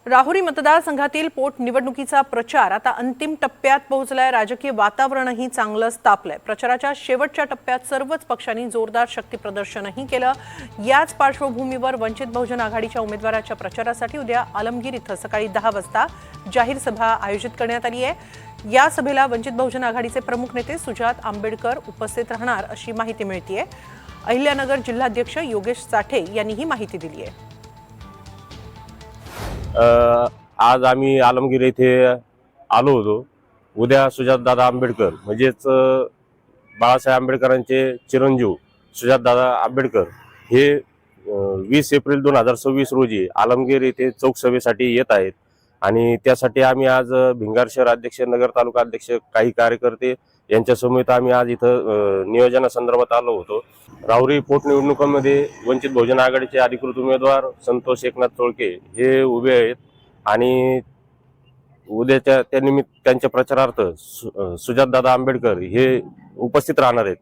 राहुरी मतदारसंघातील पोटनिवडणुकीचा प्रचार आता अंतिम टप्प्यात पोहोचलाय। राजकीय वातावरणही चांगलंच तापलंय। प्रचाराच्या शेवटच्या टप्प्यात सर्वच पक्षांनी जोरदार शक्तीप्रदर्शनही केलं। याच पार्श्वभूमीवर वंचित बहुजन आघाडीच्या उमेदवाराच्या प्रचारासाठी उद्या आलमगीर इथं सकाळी 10 वाजता जाहीर सभा आयोजित करण्यात आली आहे। या सभेला वंचित बहुजन आघाडीचे प्रमुख नेते सुजात आंबेडकर उपस्थित राहणार अशी माहिती मिळतेय। अहिल्यानगर जिल्हाध्यक्ष योगेश साठे यांनी ही माहिती दिली आहे। आज आम्ही आलमगीर येथे आलो होतो। उद्या सुजातदादा आंबेडकर म्हणजेच बाळासाहेब आंबेडकरांचे चिरंजीव सुजातदादा आंबेडकर हे 20 एप्रिल 2026 रोजी आलमगीर येथे चौक सभेसाठी येत आहेत आणि त्यासाठी आम्ही आज भिंगार शहर अध्यक्ष, नगर तालुका अध्यक्ष, काही कार्यकर्ते यांच्यासमवेत आम्ही आज इथं नियोजनासंदर्भात आलो होतो। राहुरी पोटनिवडणुकांमध्ये वंचित बहुजन आघाडीचे अधिकृत उमेदवार संतोष एकनाथ तोळके हे उभे आहेत आणि उद्याच्या त्यानिमित्त त्यांच्या प्रचारार्थ सुजातदादा आंबेडकर हे उपस्थित राहणार आहेत।